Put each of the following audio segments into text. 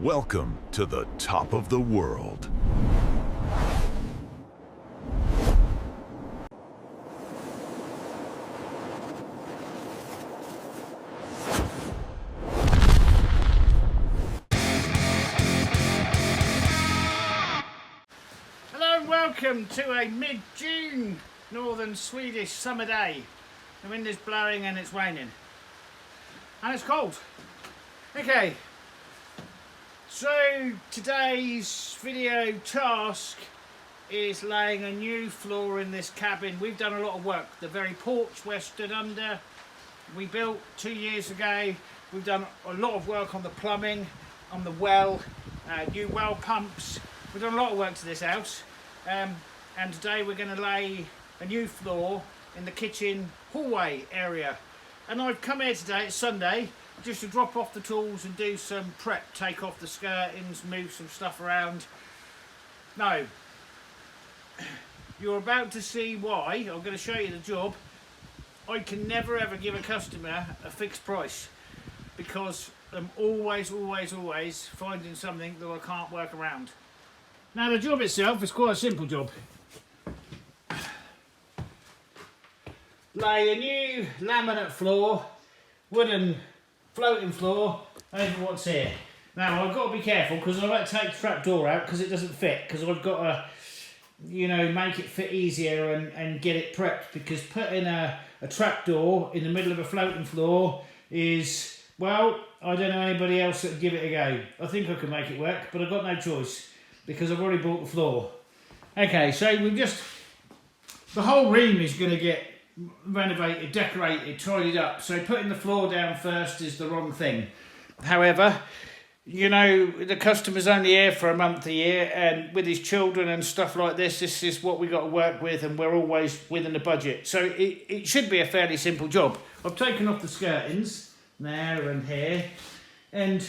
Welcome to the top of the world. Hello and welcome to a mid-June northern Swedish summer day. The wind is blowing and it's raining. And it's cold. Okay, so today's video task is laying a new floor in this cabin. We've done a lot of work. The very porch we're stood under, we built 2 years ago. We've done a lot of work on the plumbing, on the well, new well pumps. We've done a lot of work to this house. And today we're going to lay a new floor in the kitchen hallway area. And I've come here today, it's Sunday, just to drop off the tools and do some prep, take off the skirtings, move some stuff around. Now, you're about to see why. I'm going to show you the job. I can never ever give a customer a fixed price because I'm always finding something that I can't work around. Now the job itself is quite a simple job. Lay a new laminate floor, wooden floating floor over what's here. Now I've got to be careful because I've had to take the trap door out because it doesn't fit, because I've got to, you know, make it fit easier and get it prepped, because putting a trap door in the middle of a floating floor is, well, I don't know anybody else that would give it a go. I think I can make it work, but I've got no choice because I've already bought the floor. Okay, so the whole room is going to get renovated, decorated, tidied up. So putting the floor down first is the wrong thing. However, you know, the customer's only here for a month a year, and with his children and stuff like this is what we got to work with, and we're always within the budget. So it should be a fairly simple job. I've taken off the skirtings there and here, and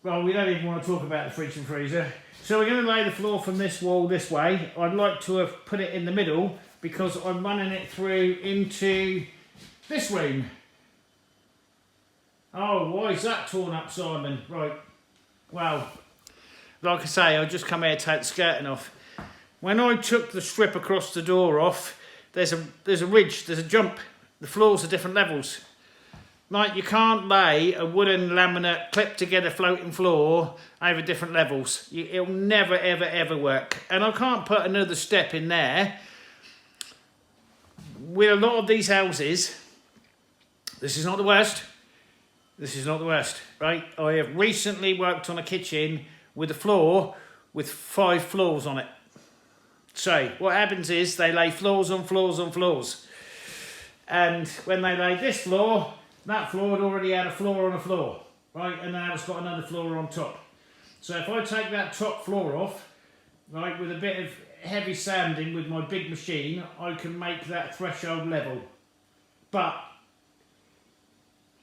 well, we don't even want to talk about the fridge and freezer. So we're going to lay the floor from this wall this way. I'd like to have put it in the middle because I'm running it through into this room. Oh, why is that torn up, Simon? Right, well, like I say, I'll just come here to take the skirting off. When I took the strip across the door off, there's a ridge, there's a jump. The floors are different levels. Like, you can't lay a wooden laminate clip together floating floor over different levels. It'll never ever work. And I can't put another step in there. With a lot of these houses, this is not the worst. This is not the worst, right? I have recently worked on a kitchen with a floor with 5 floors on it. So what happens is they lay floors on floors on floors. And when they laid this floor, that floor had already had a floor on a floor, right? And now it's got another floor on top. So if I take that top floor off, right, with a bit of heavy sanding with my big machine, I can make that threshold level. But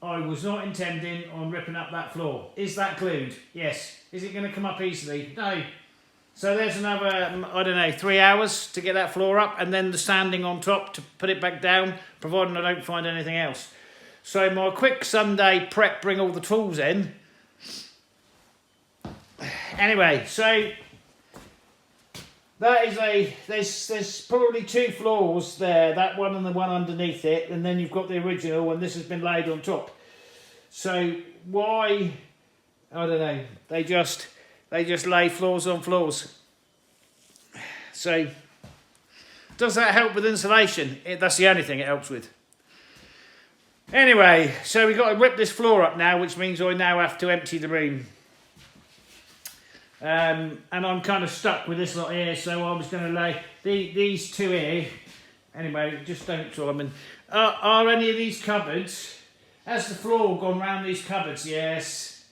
I was not intending on ripping up that floor. Is that glued? Yes. Is it going to come up easily? No. So there's another, I don't know, 3 hours to get that floor up, and then the sanding on top to put it back down, providing I don't find anything else. So my quick Sunday prep, bring all the tools in. Anyway, so that is there's probably 2 floors there, that one and the one underneath it, and then you've got the original, and this has been laid on top. So why, I don't know, they just lay floors on floors. So does that help with insulation? That's the only thing it helps with. Anyway, so we've got to rip this floor up now, which means I now have to empty the room. And I'm kind of stuck with this lot here, so I was going to lay these 2 here. Anyway, just don't, Simon. Are any of these cupboards, has the floor gone round these cupboards? Yes.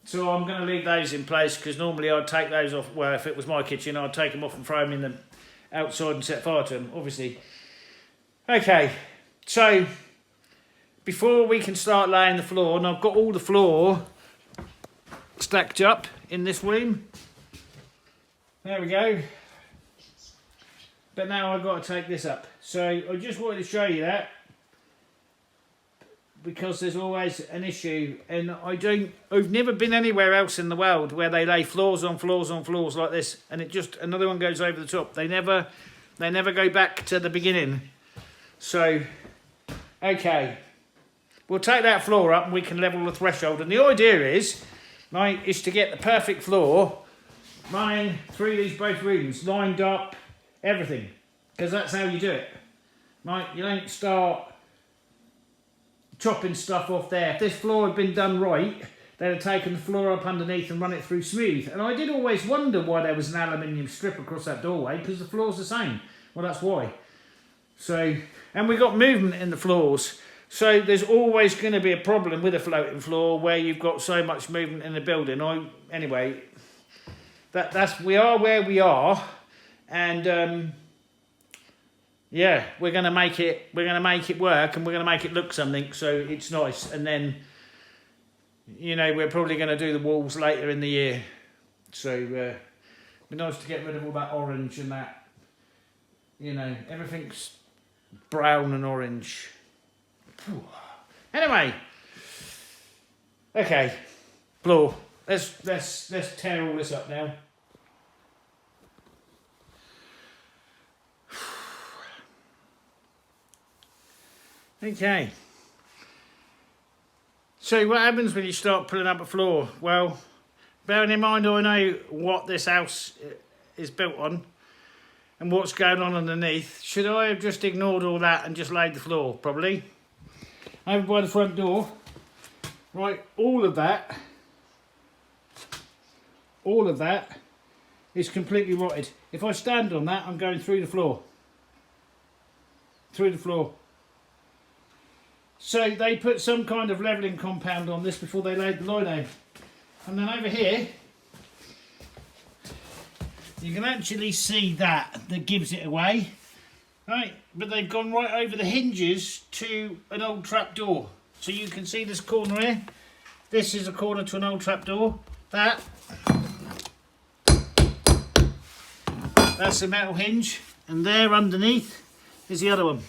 So I'm going to leave those in place, because normally I'd take those off. Well, if it was my kitchen, I'd take them off and throw them in the outside and set fire to them, obviously. Okay, so before we can start laying the floor, and I've got all the floor stacked up in this room. There we go. But now I've got to take this up. So I just wanted to show you that. because there's always an issue, and I've never been anywhere else in the world where they lay floors on floors on floors like this, and it just another one goes over the top. They never go back to the beginning. So, okay, we'll take that floor up and we can level the threshold. And the idea is, right, is to get the perfect floor running through these both rooms, lined up, everything, because that's how you do it. Right, you don't start chopping stuff off there. If this floor had been done right, they'd have taken the floor up underneath and run it through smooth. And I did always wonder why there was an aluminium strip across that doorway, because the floor's the same. Well, that's why. So, and we got movement in the floors. So there's always going to be a problem with a floating floor where you've got so much movement in the building. Anyway, we are where we are, and yeah, we're going to make it work, and we're going to make it look something, so it's nice. And then, you know, we're probably going to do the walls later in the year. So it'd be nice to get rid of all that orange and that, you know, everything's brown and orange. Anyway, okay, floor. Let's tear all this up now. Okay. So what happens when you start pulling up a floor? Well, bearing in mind I know what this house is built on and what's going on underneath, should I have just ignored all that and just laid the floor? Probably. Over by the front door, right, all of that is completely rotted. If I stand on that, I'm going through the floor. Through the floor. So they put some kind of levelling compound on this before they laid the lino. And then over here, you can actually see that gives it away. Right, but they've gone right over the hinges to an old trapdoor. So you can see this corner here. This is a corner to an old trapdoor. That's the metal hinge. And there underneath is the other one.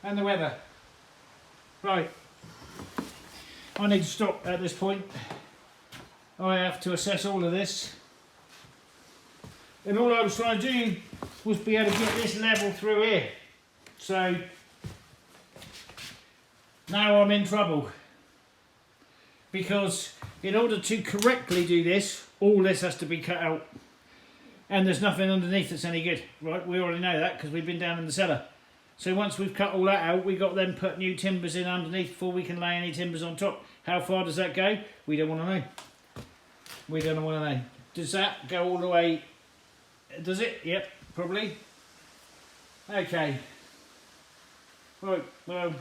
And the weather. Right. I need to stop at this point. I have to assess all of this. And all I was trying to do was be able to get this level through here. So now I'm in trouble. Because in order to correctly do this, all this has to be cut out. And there's nothing underneath that's any good. Right, we already know that because we've been down in the cellar. So once we've cut all that out, we've got to then put new timbers in underneath before we can lay any timbers on top. How far does that go? We don't want to know. We don't want to know. Does that go all the way? Does it? Yep, probably. Okay. Right, well.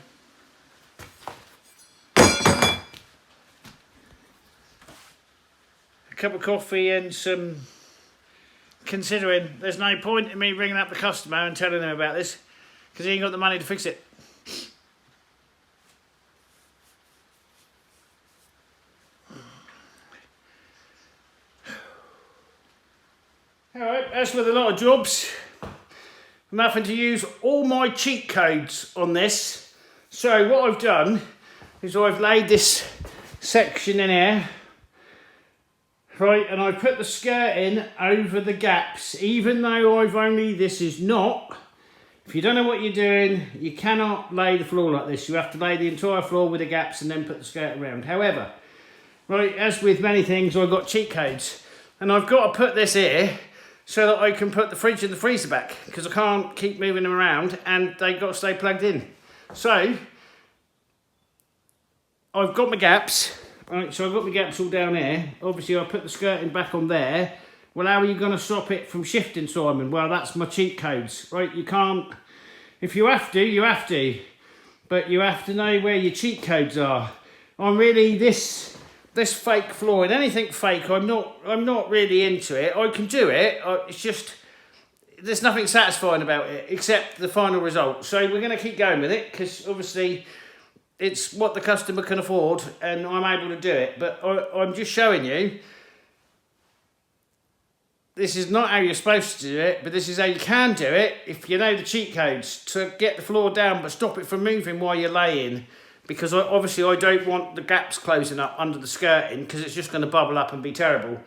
A cup of coffee and some... Considering there's no point in me ringing up the customer and telling them about this, because he ain't got the money to fix it. Alright, as with a lot of jobs, I'm having to use all my cheat codes on this. So what I've done is I've laid this section in here, right, and I've put the skirting over the gaps, even though this is not. If you don't know what you're doing, you cannot lay the floor like this. You have to lay the entire floor with the gaps and then put the skirt around. However, right, as with many things, I've got cheat codes. And I've got to put this here so that I can put the fridge and the freezer back, because I can't keep moving them around and they've got to stay plugged in. So, I've got my gaps. Right, so I've got my gaps all down here. Obviously, I put the skirting back on there. Well, how are you going to stop it from shifting, Simon? Well, that's my cheat codes, right? You can't... If you have to, you have to. But you have to know where your cheat codes are. I'm really... This fake flooring, anything fake, I'm not really into it. I can do it. It's just... There's nothing satisfying about it, except the final result. So we're going to keep going with it, because obviously... It's what the customer can afford, and I'm able to do it. But I'm just showing you this is not how you're supposed to do it, but this is how you can do it if you know the cheat codes to get the floor down but stop it from moving while you're laying. Because obviously I don't want the gaps closing up under the skirting because it's just going to bubble up and be terrible.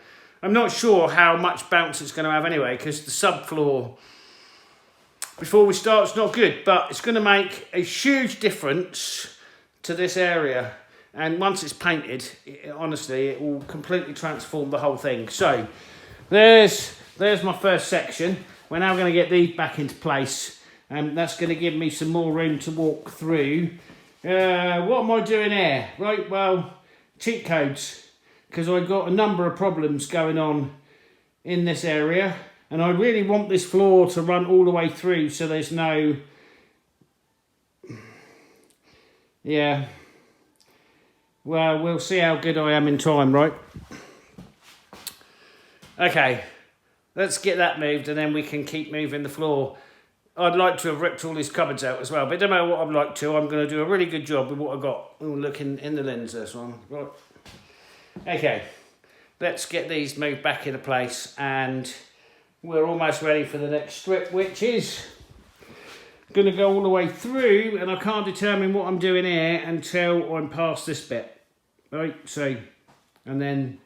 I'm not sure how much bounce it's going to have anyway because the subfloor before we start is not good, but it's going to make a huge difference to this area. And once it's painted, honestly, it will completely transform the whole thing. So there's my first section. We're now going to get these back into place, and that's going to give me some more room to walk through. What am I doing here? Right, well, cheat codes, because I've got a number of problems going on in this area, and I really want this floor to run all the way through so there's no... Yeah. Well, we'll see how good I am in time, right? Okay, let's get that moved and then we can keep moving the floor. I'd like to have ripped all these cupboards out as well, but it don't matter what I'd like to. I'm going to do a really good job with what I've got. Oh, look in the lens, this one. Right. Okay, let's get these moved back into place and we're almost ready for the next strip, which is going to go all the way through, and I can't determine what I'm doing here until I'm past this bit. Right, so, and then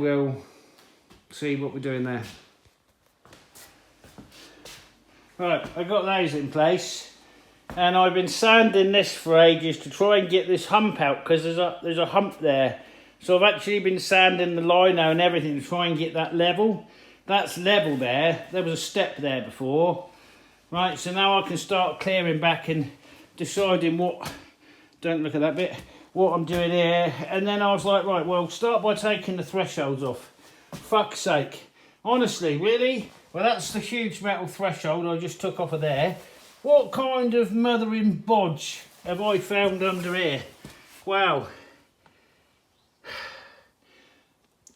we'll see what we're doing there. Right, I got those in place, and I've been sanding this for ages to try and get this hump out because there's a hump there. So I've actually been sanding the lino and everything to try and get that level. That's level there. There was a step there before. Right, so now I can start clearing back and deciding what. Don't look at that bit. What I'm doing here, and then I was like, right, well, start by taking the thresholds off. Fuck's sake. Honestly, really? Well, that's the huge metal threshold I just took off of there. What kind of mothering bodge have I found under here? Wow.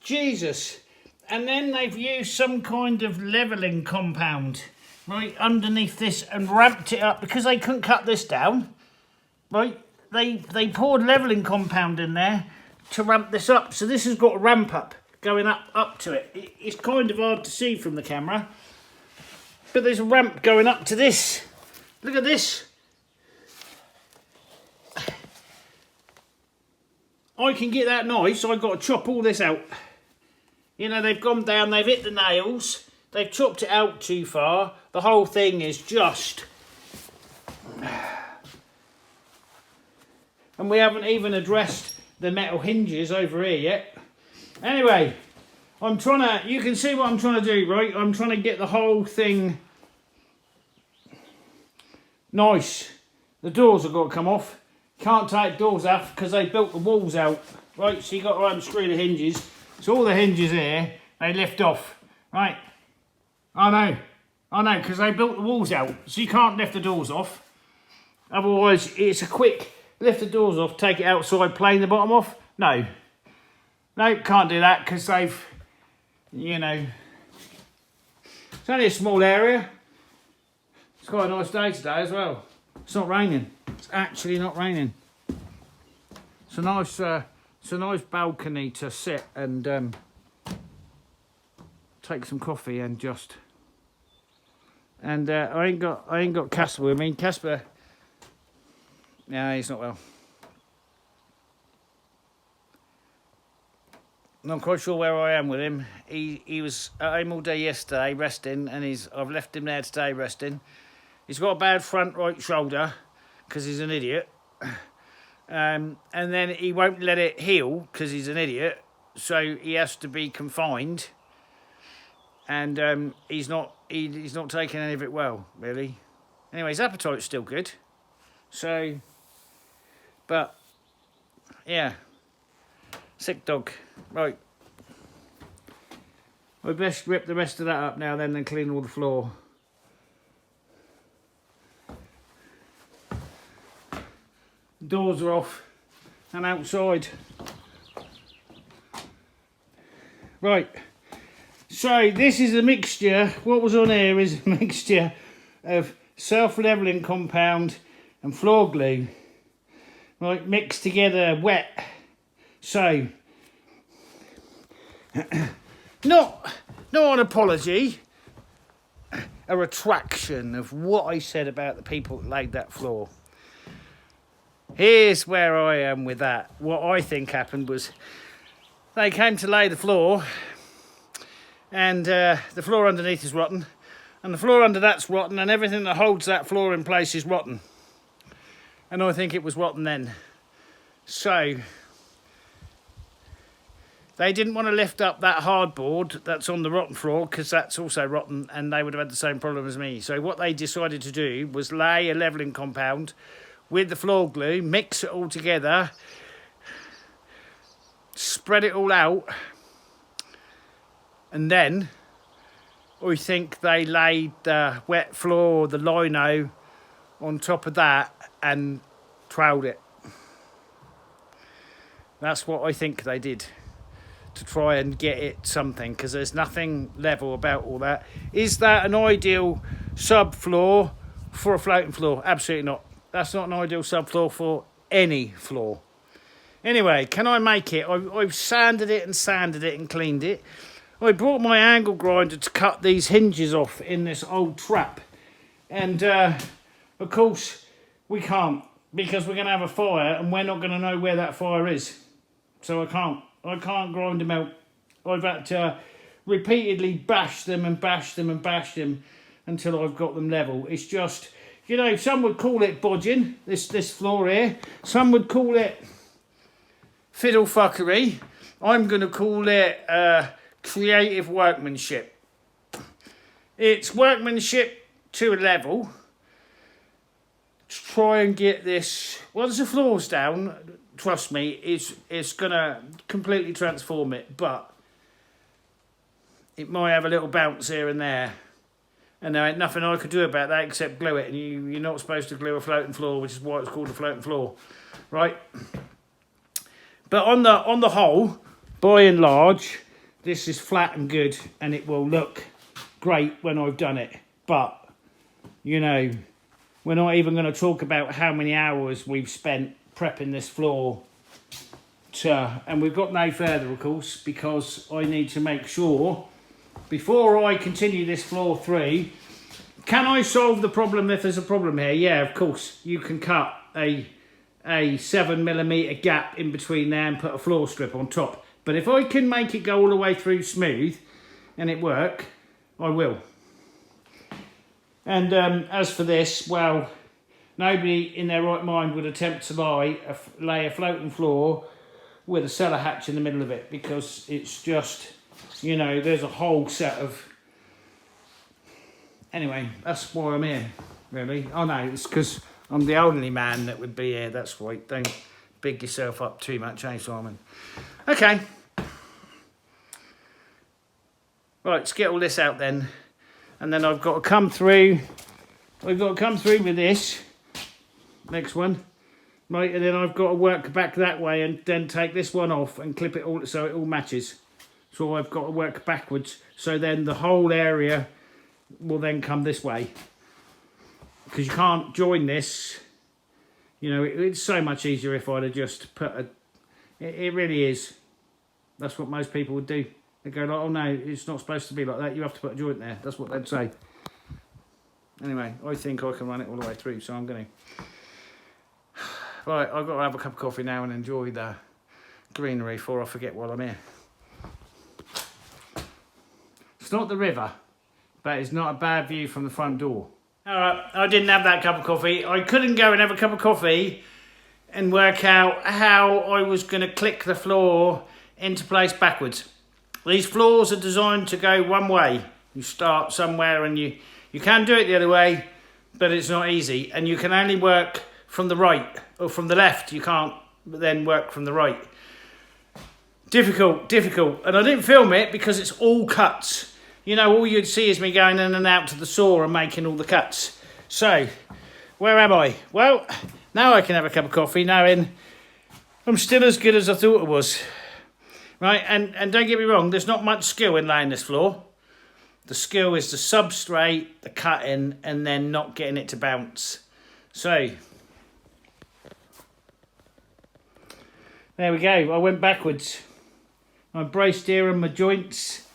Jesus. And then they've used some kind of levelling compound right underneath this and ramped it up because they couldn't cut this down. Right? They poured levelling compound in there to ramp this up. So this has got a ramp up going up to it. It's kind of hard to see from the camera. But there's a ramp going up to this. Look at this. I can get that nice. I've got to chop all this out. You know, they've gone down, they've hit the nails. They've chopped it out too far. The whole thing is just... And we haven't even addressed the metal hinges over here yet. Anyway, I'm trying to... You can see what I'm trying to do, right? I'm trying to get the whole thing nice. The doors have got to come off. Can't take doors off because they built the walls out. Right, so you've got to unscrew the hinges. So all the hinges here, they lift off. Right. I know, because they built the walls out. So you can't lift the doors off. Otherwise, it's a quick lift the doors off, take it outside, plane the bottom off. No, can't do that because they've, you know, it's only a small area. It's quite a nice day today as well. It's not raining. It's actually not raining. It's a nice balcony to sit and take some coffee and just. And I ain't got Casper with me. Casper, no, he's not well. Not quite sure where I am with him. He was at home all day yesterday resting, and I've left him there today resting. He's got a bad front right shoulder because he's an idiot, and then he won't let it heal because he's an idiot. So he has to be confined, and he's not taking any of it well, really. Anyway, his appetite's still good. So, but yeah, sick dog. Right, I best rip the rest of that up now then and clean all the floor. Doors are off and outside. Right, so this is a mixture. What was on here is a mixture of self-leveling compound and floor glue, right, mixed together wet. So not an apology, a retraction of what I said about the people that laid that floor. Here's where I am with that. What I think happened was they came to lay the floor, and the floor underneath is rotten, and the floor under that's rotten, and everything that holds that floor in place is rotten. And I think it was rotten then. So they didn't want to lift up that hardboard that's on the rotten floor because that's also rotten, and they would have had the same problem as me. So what they decided to do was lay a levelling compound with the floor glue, mix it all together, spread it all out, and then I think they laid the wet floor, the lino, on top of that and troweled it. That's what I think they did to try and get it something, because there's nothing level about all that. Is that an ideal subfloor for a floating floor? Absolutely not. That's not an ideal subfloor for any floor. Anyway, can I make it? I've sanded it and cleaned it. I brought my angle grinder to cut these hinges off in this old trap. And, of course, we can't, because we're going to have a fire and we're not going to know where that fire is. So I can't grind them out. I've had to repeatedly bash them until I've got them level. It's just, you know, some would call it bodging, this floor here. Some would call it fiddle fuckery. I'm going to call it creative workmanship. It's workmanship to a level to try and get this. Once the floor's down, trust me, it's going to completely transform it, but it might have a little bounce here and there. And there ain't nothing I could do about that except glue it. And you're not supposed to glue a floating floor, which is why it's called a floating floor, right? But on the whole, by and large, this is flat and good, and it will look great when I've done it. But, you know, we're not even going to talk about how many hours we've spent prepping this floor and we've got no further, of course, because I need to make sure before I continue this floor through. Can I solve the problem if there's a problem here? Yeah, of course. You can cut a 7mm gap in between there and put a floor strip on top. But if I can make it go all the way through smooth and it work, I will. And as for this, well, nobody in their right mind would attempt to lay a floating floor with a cellar hatch in the middle of it, because it's just, you know, there's a whole set of... Anyway, that's why I'm here, really. Oh no, it's because I'm the only man that would be here, that's right. Don't big yourself up too much, eh, Simon? Okay. Right, let's get all this out then. And then I've got to come through with this next one, right, and then I've got to work back that way and then take this one off and clip it all so it all matches. So I've got to work backwards, so then the whole area will then come this way, because you can't join this, you know. It's so much easier if I'd have just put a... It really is. That's what most people would do. They go like, oh no, it's not supposed to be like that, you have to put a joint there. That's what they'd say. Anyway, I think I can run it all the way through, so I'm going to... Right, I've got to have a cup of coffee now and enjoy the greenery before I forget while I'm here. It's not the river, but it's not a bad view from the front door. Alright, I didn't have that cup of coffee. I couldn't go and have a cup of coffee and work out how I was going to click the floor into place backwards. These floors are designed to go one way. You start somewhere and you can do it the other way, but it's not easy. And you can only work from the right or from the left. You can't then work from the right. Difficult. And I didn't film it because it's all cuts. You know, all you'd see is me going in and out to the saw and making all the cuts. So, where am I? Well, now I can have a cup of coffee knowing I'm still as good as I thought I was. Right, and don't get me wrong, there's not much skill in laying this floor. The skill is the substrate, the cutting, and then not getting it to bounce. So, there we go. I went backwards. I braced here on my joints,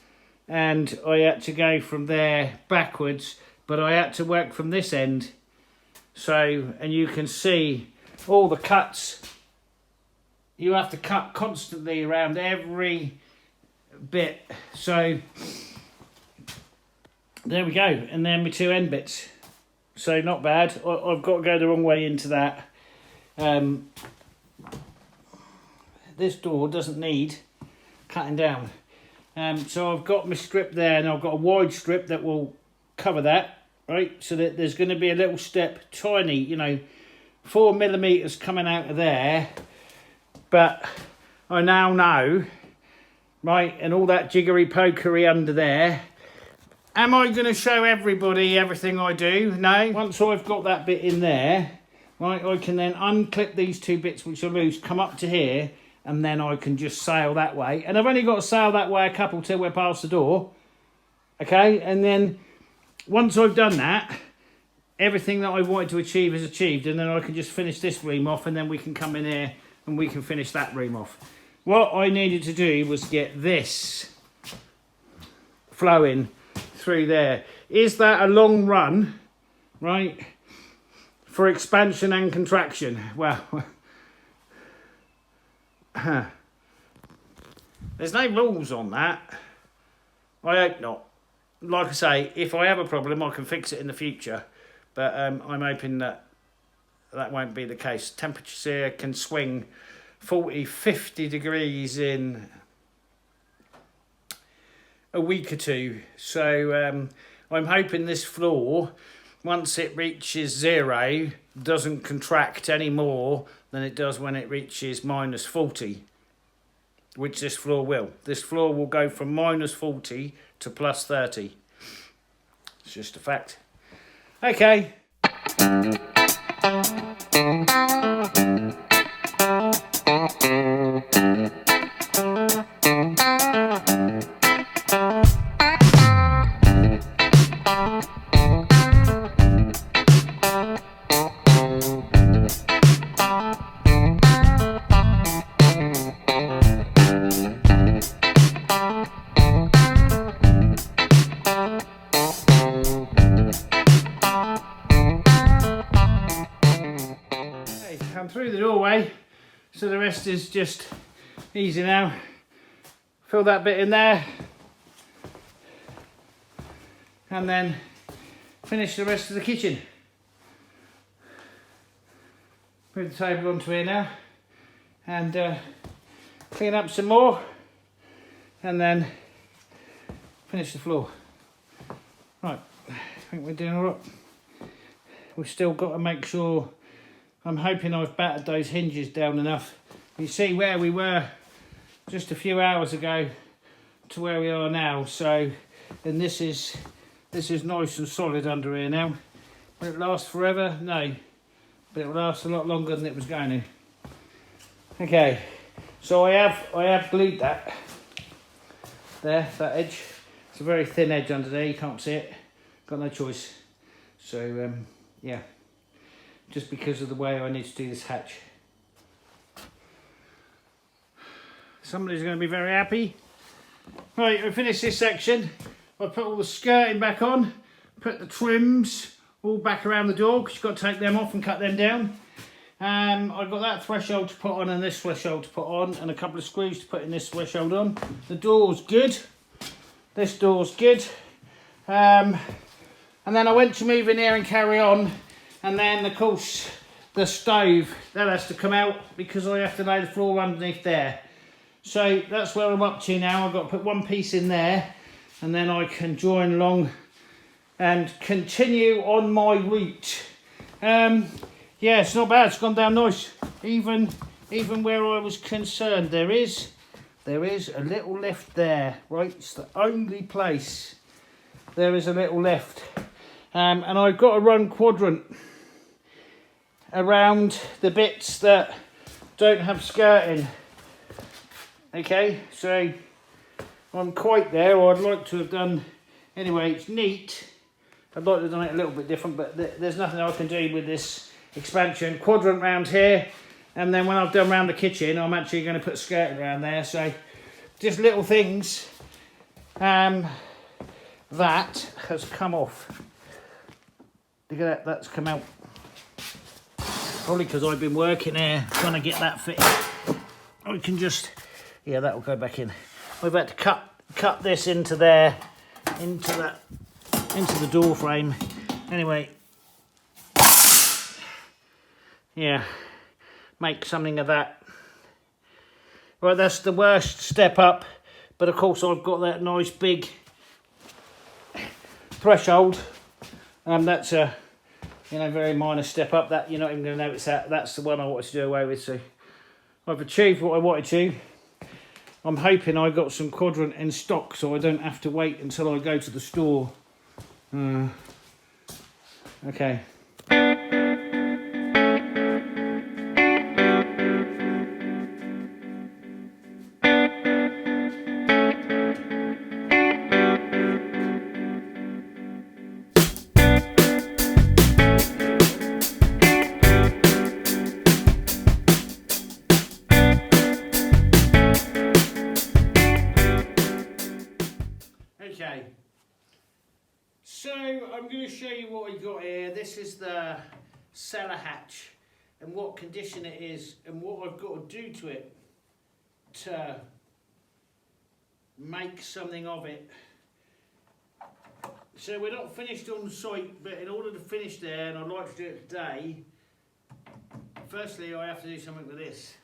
and I had to go from there backwards, but I had to work from this end. So, and you can see all the cuts. You have to cut constantly around every bit. So there we go, and then my two end bits. So not bad. I've got to go the wrong way into that. This door doesn't need cutting down. So I've got my strip there, and I've got a wide strip that will cover that, right? So that there's going to be a little step, tiny, you know, 4 millimeters coming out of there. But I now know, right, and all that jiggery pokery under there. Am I going to show everybody everything I do? No. Once I've got that bit in there, right, I can then unclip these two bits which are loose, come up to here, and then I can just sail that way. And I've only got to sail that way a couple till we're past the door. Okay, and then once I've done that, everything that I wanted to achieve is achieved, and then I can just finish this ream off, and then we can come in here and we can finish that ream off. What I needed to do was get this flowing through there. Is that a long run, right, for expansion and contraction? Well, there's no rules on that. I hope not. Like I say, if I have a problem, I can fix it in the future. But I'm hoping that that won't be the case. Temperatures here can swing 40, 50 degrees in a week or two. So I'm hoping this floor, once it reaches 0, doesn't contract any more than it does when it reaches minus 40, which this floor will. This floor will go from minus 40 to plus 30. It's just a fact. Okay. Come through the doorway, so the rest is just easy now. Fill that bit in there, and then finish the rest of the kitchen. Move the table onto here now, and clean up some more, and then finish the floor. Right, I think we're doing all right. We've still got to make sure. I'm hoping I've battered those hinges down enough. You see where we were just a few hours ago to where we are now. So, and this is nice and solid under here now. Will it last forever? No, but it will last a lot longer than it was going to. Okay, so I have glued that there, that edge. It's a very thin edge under there. You can't see it. Got no choice. So yeah. Just because of the way I need to do this hatch. Somebody's going to be very happy. Right, I finished this section. I put all the skirting back on, put the trims all back around the door because you've got to take them off and cut them down. I've got that threshold to put on and this threshold to put on, and a couple of screws to put in this threshold on. The door's good. This door's good. And then I went to move in here and carry on. And then, of course, the stove, that has to come out because I have to lay the floor underneath there. So that's where I'm up to now. I've got to put one piece in there, and then I can join along and continue on my route. Yeah, it's not bad. It's gone down nice. Even where I was concerned, there is a little lift there, right? It's the only place there is a little lift. And I've got to run quadrant around the bits that don't have skirting. Okay, so I'm quite there, or I'd like to have done. Anyway, it's neat. I'd like to have done it a little bit different, but there's nothing I can do with this expansion. Quadrant round here, and then when I've done around the kitchen, I'm actually going to put skirting around there. So just little things That has come off. Look at that, that's come out. Probably because I've been working here trying to get that fitted. I can just, yeah, that will go back in. I've had to cut this into there, into the door frame. Anyway, yeah, make something of that. Right, that's the worst step up, but of course I've got that nice big threshold. That's a, you know, very minor step up. That you're not even going to notice that. That's the one I wanted to do away with. So I've achieved what I wanted to. I'm hoping I got some quadrant in stock, so I don't have to wait until I go to the store. Okay. Okay, so I'm going to show you what we got here. This is the cellar hatch and what condition it is and what I've got to do to it to make something of it. So we're not finished on site, but in order to finish there, and I'd like to do it today, firstly I have to do something with this.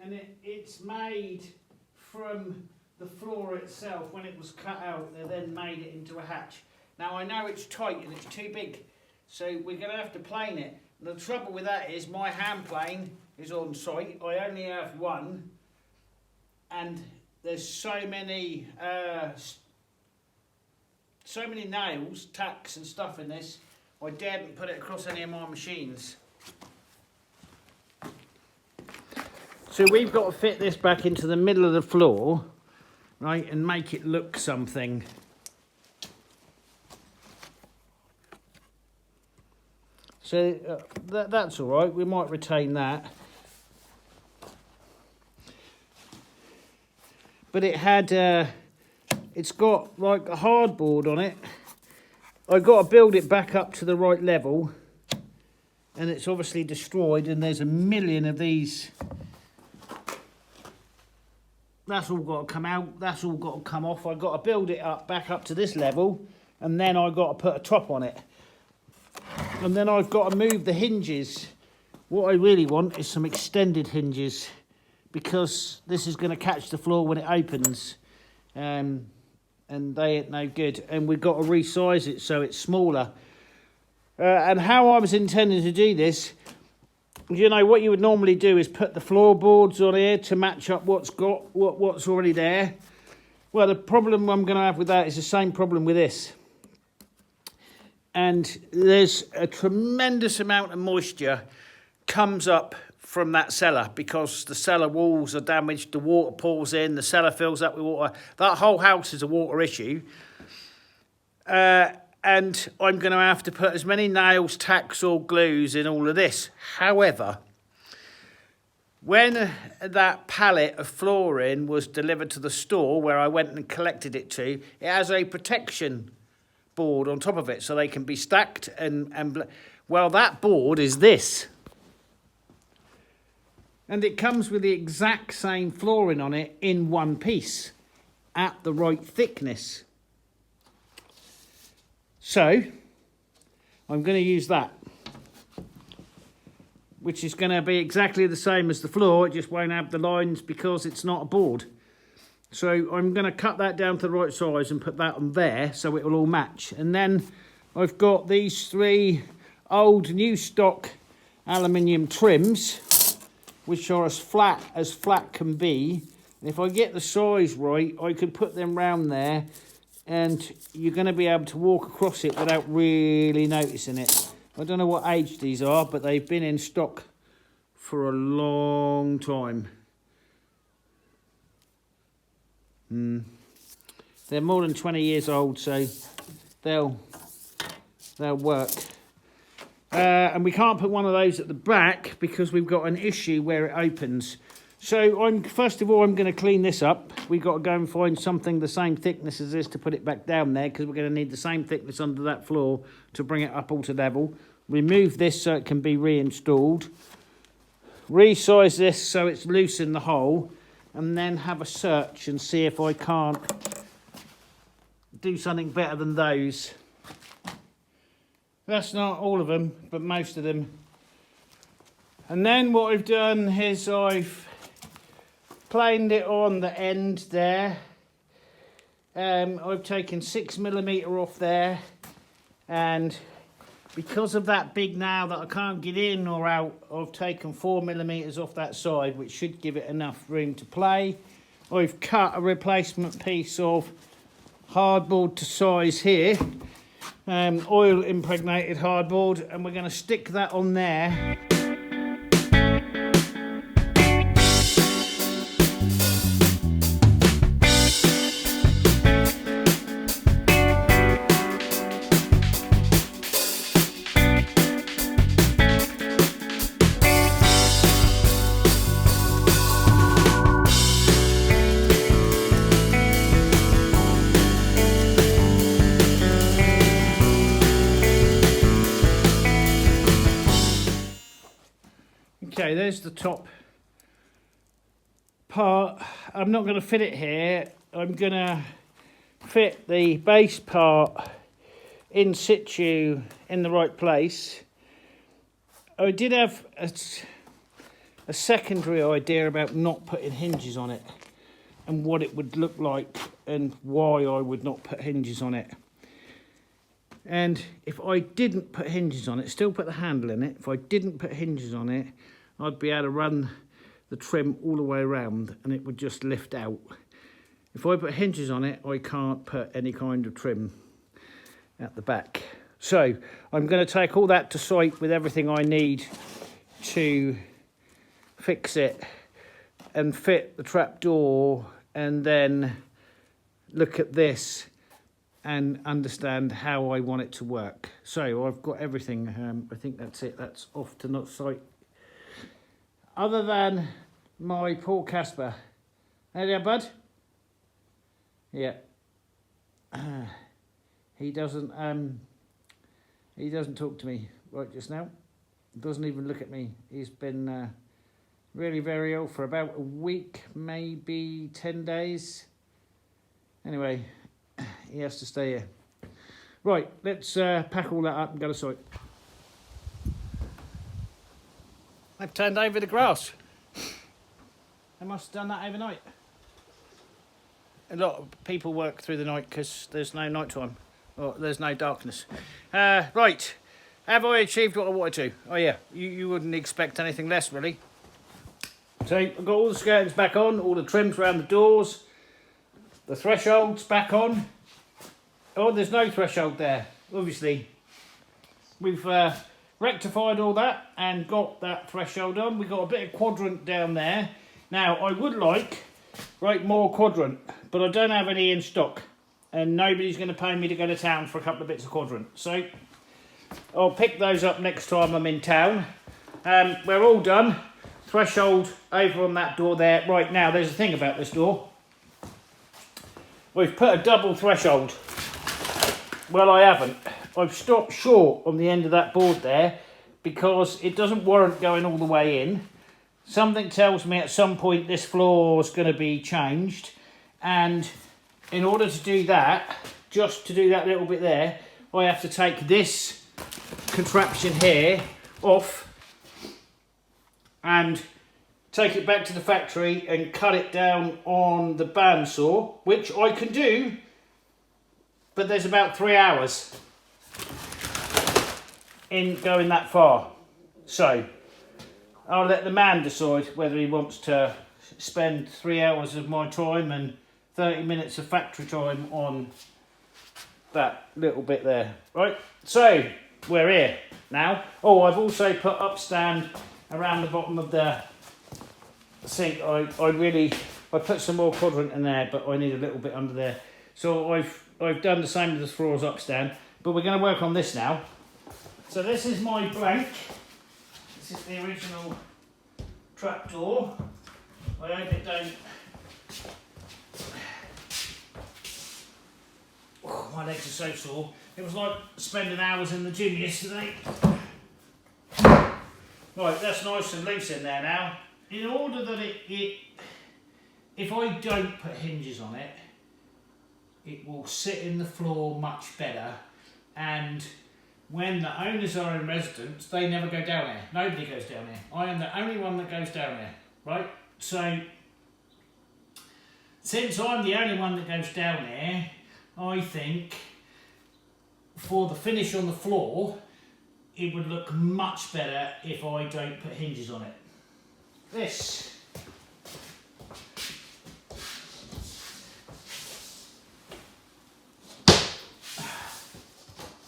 And it's made from the floor itself. When it was cut out, they then made it into a hatch. Now I know it's tight and it's too big, so we're going to have to plane it. The trouble with that is my hand plane is on site. I only have one, and there's so many nails, tacks and stuff in this, I daren't put it across any of my machines. So we've got to fit this back into the middle of the floor, right, and make it look something. So that's all right, we might retain that. But it had, it's got like a hardboard on it. I've got to build it back up to the right level, and it's obviously destroyed, and there's a million of these. That's all got to come out, that's all got to come off. I've got to build it up back up to this level, and then I've got to put a top on it. And then I've got to move the hinges. What I really want is some extended hinges, because this is going to catch the floor when it opens, and they ain't no good. And we've got to resize it so it's smaller. And how I was intending to do this, you know, what you would normally do is put the floorboards on here to match up what's already there. Well, the problem I'm going to have with that is the same problem with this. And there's a tremendous amount of moisture comes up from that cellar, because the cellar walls are damaged, the water pours in, the cellar fills up with water. That whole house is a water issue. And I'm going to have to put as many nails, tacks or glues in all of this. However, when that pallet of flooring was delivered to the store where I went and collected it to, it has a protection board on top of it so they can be stacked and well, that board is this. And it comes with the exact same flooring on it in one piece at the right thickness. So I'm going to use that, which is going to be exactly the same as the floor. It just won't have the lines because it's not a board. So I'm going to cut that down to the right size and put that on there so it will all match. And then I've got these three old new stock aluminium trims, which are as flat can be. And if I get the size right, I could put them round there, and you're going to be able to walk across it without really noticing it. I don't know what age these are, but they've been in stock for a long time. They're more than 20 years old, so they'll work. And we can't put one of those at the back because we've got an issue where it opens. So first of all, I'm going to clean this up. We've got to go and find something the same thickness as this to put it back down there, because we're going to need the same thickness under that floor to bring it up all to level. Remove this so it can be reinstalled. Resize this so it's loose in the hole, and then have a search and see if I can't do something better than those. That's not all of them, but most of them. And then what I've done is I've planed it on the end there. I've taken 6mm off there, and because of that big nail that I can't get in or out, I've taken 4mm off that side, which should give it enough room to play. I've cut a replacement piece of hardboard to size here, oil impregnated hardboard, and we're going to stick that on there. Okay, there's the top part. I'm not going to fit it here. I'm going to fit the base part in situ in the right place. I did have a secondary idea about not putting hinges on it and what it would look like and why I would not put hinges on it. And if I didn't put hinges on it, still put the handle in it, if I didn't put hinges on it, I'd be able to run the trim all the way around and it would just lift out. If I put hinges on it, I can't put any kind of trim at the back. So I'm going to take all that to site with everything I need to fix it and fit the trapdoor, and then look at this and understand how I want it to work. So I've got everything. I think that's it. That's off to site. Other than my poor Casper. Hey there, bud. Yeah. He doesn't talk to me right just now. Doesn't even look at me. He's been really very ill for about a week, maybe 10 days. Anyway, he has to stay here. Right, let's pack all that up and go to site. They've turned over the grass. They must have done that overnight. A lot of people work through the night because there's no night time, or there's no darkness. Right, have I achieved what I wanted to? Oh yeah, you wouldn't expect anything less, really. So I've got all the skirtings back on, all the trims around the doors, the thresholds back on. Oh, there's no threshold there, obviously. We've rectified all that and got that threshold on. We've got a bit of quadrant down there. Now, I would like more quadrant, but I don't have any in stock, and nobody's going to pay me to go to town for a couple of bits of quadrant. So I'll pick those up next time I'm in town. We're all done. Threshold over on that door there. Right, now, there's a thing about this door. We've put a double threshold. Well, I haven't. I've stopped short on the end of that board there because it doesn't warrant going all the way in. Something tells me at some point this floor is going to be changed, and in order to do that, just to do that little bit there, I have to take this contraption here off and take it back to the factory and cut it down on the bandsaw, which I can do, but there's about 3 hours in going that far. So I'll let the man decide whether he wants to spend 3 hours of my time and 30 minutes of factory time on that little bit there. Right, so we're here now. Oh, I've also put upstand around the bottom of the sink. I put some more quadrant in there, but I need a little bit under there. So I've done the same with the floors upstand, but we're going to work on this now. So this is my blank. This is the original trapdoor. I hope it don't... Oh, my legs are so sore. It was like spending hours in the gym yesterday. Right, that's nice and loose in there now. In order that if I don't put hinges on it, it will sit in the floor much better, and when the owners are in residence, they never go down there. Nobody goes down there. I am the only one that goes down there, right? So, since I'm the only one that goes down there, I think for the finish on the floor, it would look much better if I don't put hinges on it. This.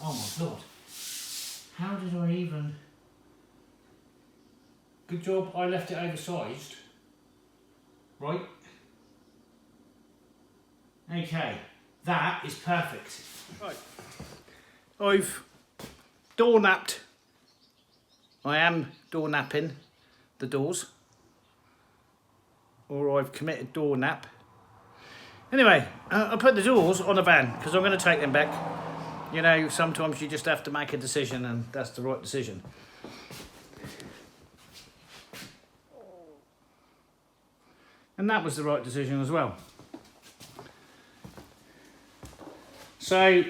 Oh my God. How did I even... Good job I left it oversized. Right? Okay. That is perfect. Right. I've door napped. I am door napping the doors. Or I've committed door nap. Anyway, I put the doors on a van because I'm going to take them back. You know, sometimes you just have to make a decision, and that's the right decision. And that was the right decision as well. So,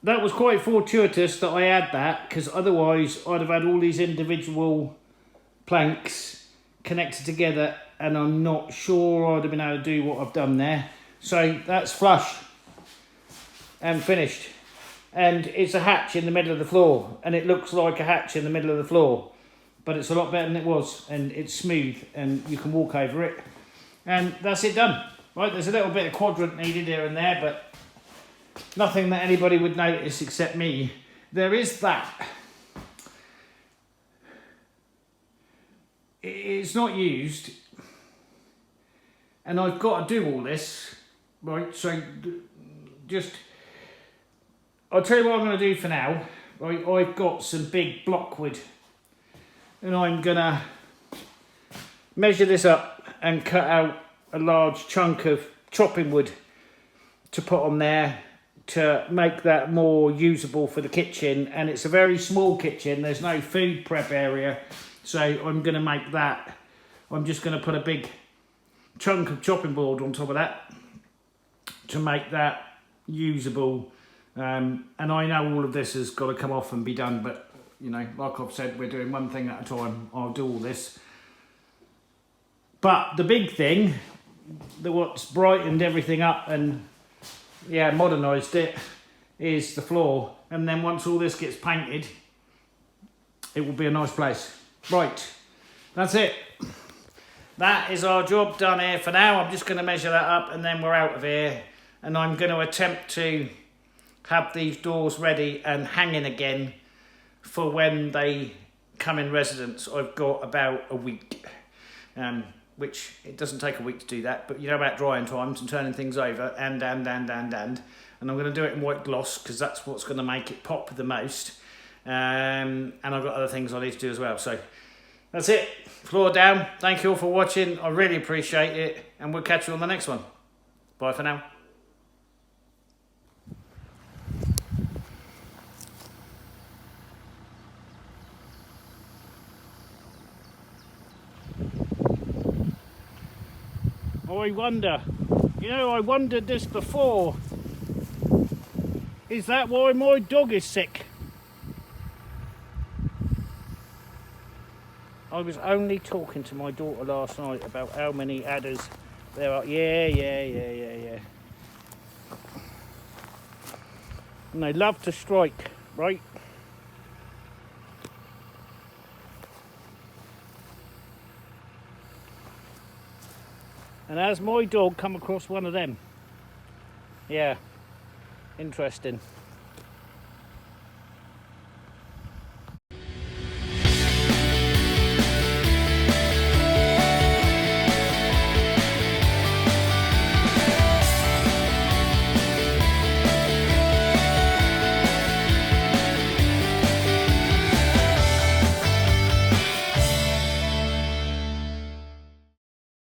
that was quite fortuitous that I had that, because otherwise I'd have had all these individual planks connected together, and I'm not sure I'd have been able to do what I've done there. So, that's flush. And finished, and it's a hatch in the middle of the floor, and it looks like a hatch in the middle of the floor, but it's a lot better than it was, and it's smooth, and you can walk over it, and that's it done. Right, there's a little bit of quadrant needed here and there, but nothing that anybody would notice except me. There is that. It's not used, and I've got to do all this, right, so just... I'll tell you what I'm going to do for now. Right, I've got some big blockwood, and I'm going to measure this up and cut out a large chunk of chopping wood to put on there to make that more usable for the kitchen. And it's a very small kitchen. There's no food prep area, so I'm going to make that. I'm just going to put a big chunk of chopping board on top of that to make that usable. And I know all of this has got to come off and be done, but you know, like I've said, we're doing one thing at a time. I'll do all this. But the big thing, what's brightened everything up and yeah, modernised it, is the floor. And then once all this gets painted, it will be a nice place. Right, that's it. That is our job done here for now. I'm just going to measure that up and then we're out of here. And I'm going to attempt to have these doors ready and hanging again for when they come in residence. I've got about a week, which it doesn't take a week to do that, but you know about drying times and turning things over, and I'm going to do it in white gloss because that's what's going to make it pop the most, and I've got other things I need to do as well. So that's it, floor down. Thank you all for watching, I really appreciate it, and we'll catch you on the next one. Bye for now. I wonder, you know, I wondered this before, is that why my dog is sick? I was only talking to my daughter last night about how many adders there are. Yeah. And they love to strike, right? And has my dog come across one of them? Yeah, interesting.